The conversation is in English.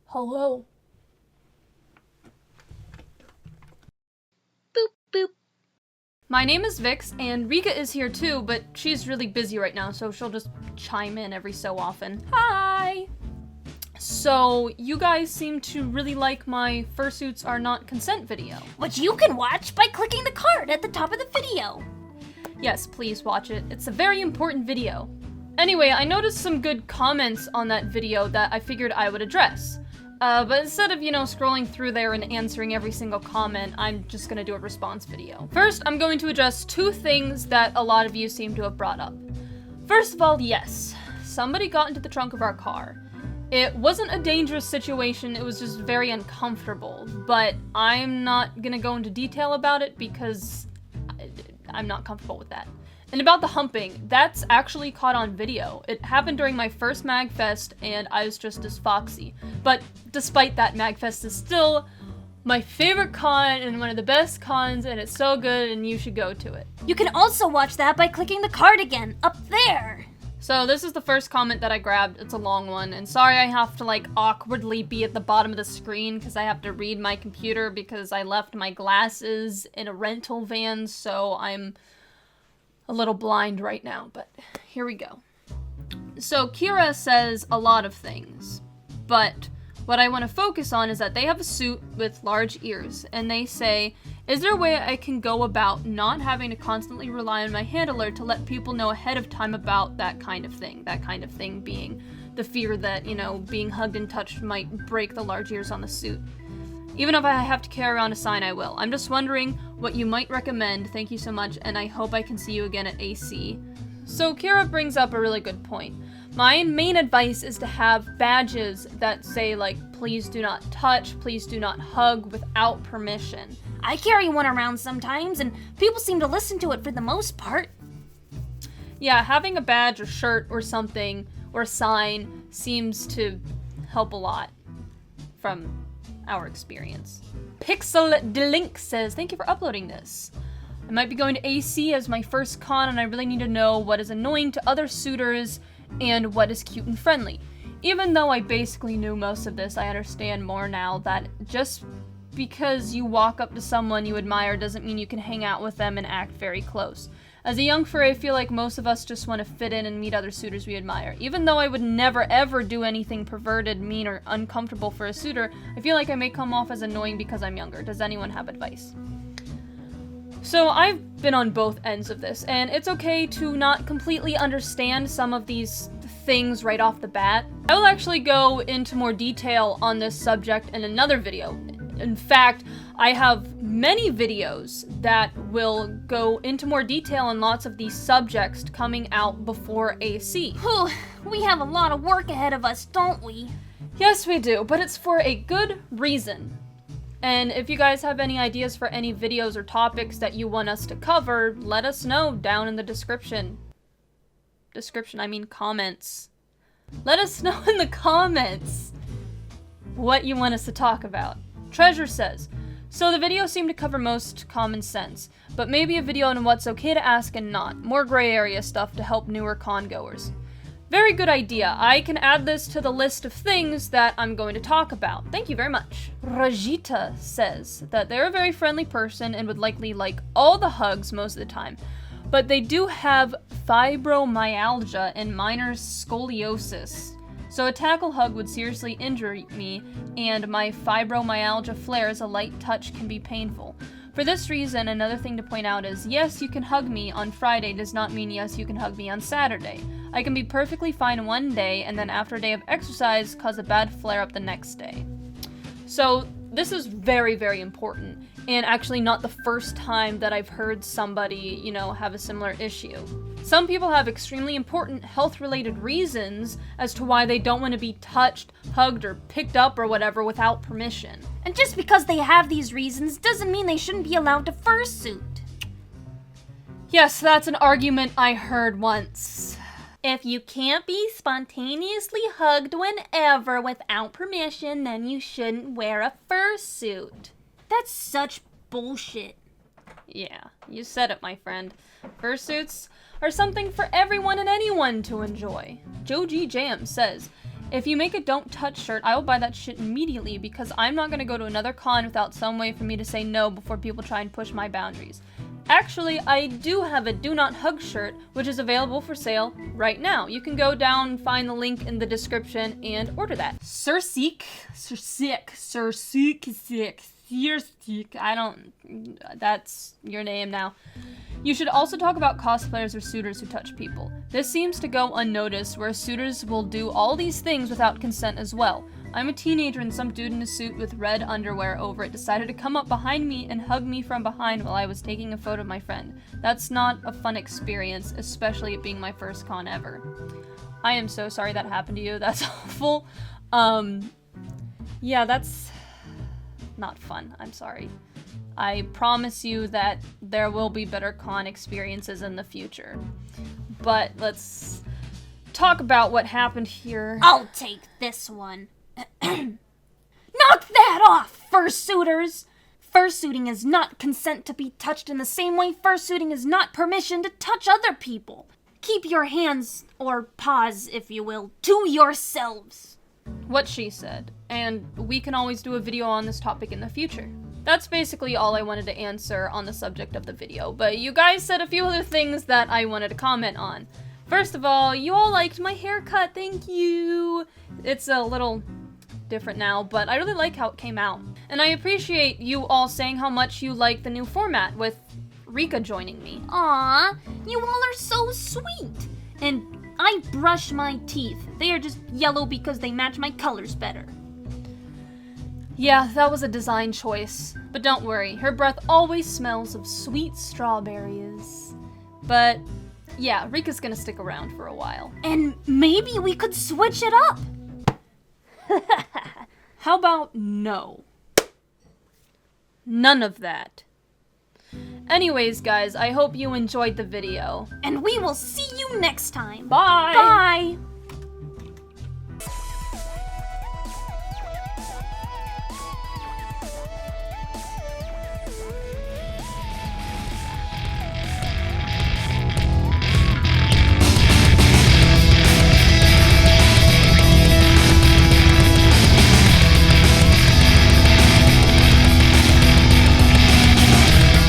Hello. Boop, boop. My name is Vix, and Rika is here too, but she's really busy right now, so she'll just chime in every so often. Hi! So, you guys seem to really like my Fursuits Are Not Consent video. Which you can watch by clicking the card at the top of the video. Yes, please watch it. It's a very important video. Anyway, I noticed some good comments on that video that I figured I would address. But instead of, scrolling through there and answering every single comment, I'm just gonna do a response video. First, I'm going to address two things that a lot of you seem to have brought up. First of all, yes, somebody got into the trunk of our car. It wasn't a dangerous situation, it was just very uncomfortable, but I'm not gonna go into detail about it because I'm not comfortable with that. And about the humping, that's actually caught on video. It happened during my first MagFest, and I was just as foxy. But despite that, MagFest is still my favorite con and one of the best cons, and it's so good, and you should go to it. You can also watch that by clicking the card again, up there. So this is the first comment that I grabbed. It's a long one, and sorry I have to awkwardly be at the bottom of the screen because I have to read my computer because I left my glasses in a rental van, so I'm a little blind right now, but here we go. So Kira says a lot of things, but what I want to focus on is that they have a suit with large ears, and they say, is there a way I can go about not having to constantly rely on my handler to let people know ahead of time about that kind of thing? That kind of thing being the fear that, being hugged and touched might break the large ears on the suit. Even if I have to carry around a sign, I will. I'm just wondering what you might recommend. Thank you so much, and I hope I can see you again at AC. So Kira brings up a really good point. My main advice is to have badges that say, please do not touch, please do not hug without permission. I carry one around sometimes, and people seem to listen to it for the most part. Yeah, having a badge or shirt or something, or a sign, seems to help a lot from our experience. Pixel Delink says, thank you for uploading this. I might be going to AC as my first con, and I really need to know what is annoying to other suitors and what is cute and friendly. Even though I basically knew most of this, I understand more now that just because you walk up to someone you admire doesn't mean you can hang out with them and act very close. As a young furry, I feel like most of us just want to fit in and meet other suitors we admire. Even though I would never ever do anything perverted, mean, or uncomfortable for a suitor, I feel like I may come off as annoying because I'm younger. Does anyone have advice? So I've been on both ends of this, and it's okay to not completely understand some of these things right off the bat. I will actually go into more detail on this subject in another video. In fact, I have many videos that will go into more detail on lots of these subjects coming out before AC. Whew, we have a lot of work ahead of us, don't we? Yes, we do, but it's for a good reason. And if you guys have any ideas for any videos or topics that you want us to cover, let us know down in the description. Comments. Let us know in the comments what you want us to talk about. Treasure says, so the video seemed to cover most common sense, but maybe a video on what's okay to ask and not. More gray area stuff to help newer con goers. Very good idea. I can add this to the list of things that I'm going to talk about. Thank you very much. Rajita says that they're a very friendly person and would likely like all the hugs most of the time, but they do have fibromyalgia and minor scoliosis. So a tackle hug would seriously injure me, and my fibromyalgia flares, a light touch can be painful. For this reason, another thing to point out is, yes, you can hug me on Friday does not mean yes, you can hug me on Saturday. I can be perfectly fine one day, and then after a day of exercise, cause a bad flare-up the next day. So this is very, very important, and actually not the first time that I've heard somebody, have a similar issue. Some people have extremely important health-related reasons as to why they don't want to be touched, hugged, or picked up or whatever without permission. And just because they have these reasons doesn't mean they shouldn't be allowed to fursuit. Yes, that's an argument I heard once. If you can't be spontaneously hugged whenever without permission, then you shouldn't wear a fursuit. That's such bullshit. Yeah, you said it, my friend. Fursuits are something for everyone and anyone to enjoy. Joji Jam says, If you make a don't touch shirt, I will buy that shit immediately because I'm not gonna go to another con without some way for me to say no before people try and push my boundaries. Actually, I do have a do not hug shirt, which is available for sale right now. You can go down, find the link in the description, and order that. That's your name now. You should also talk about cosplayers or suitors who touch people. This seems to go unnoticed, where suitors will do all these things without consent as well. I'm a teenager and some dude in a suit with red underwear over it decided to come up behind me and hug me from behind while I was taking a photo of my friend. That's not a fun experience, especially it being my first con ever. I am so sorry that happened to you. That's awful. Yeah, that's not fun. I'm sorry. I promise you that there will be better con experiences in the future. But let's talk about what happened here. I'll take this one. Knock that off, fursuiters! Fursuiting is not consent to be touched in the same way fursuiting is not permission to touch other people. Keep your hands, or paws, if you will, to yourselves. What she said. And we can always do a video on this topic in the future. That's basically all I wanted to answer on the subject of the video, but you guys said a few other things that I wanted to comment on. First of all, you all liked my haircut, thank you! It's a little different now, but I really like how it came out. And I appreciate you all saying how much you like the new format with Rika joining me. Aw, you all are so sweet! And I brush my teeth. They are just yellow because they match my colors better. Yeah, that was a design choice. But don't worry, her breath always smells of sweet strawberries. But yeah, Rika's gonna stick around for a while. And maybe we could switch it up! How about no? None of that. Anyways, guys, I hope you enjoyed the video. And we will see you next time. Bye! Bye!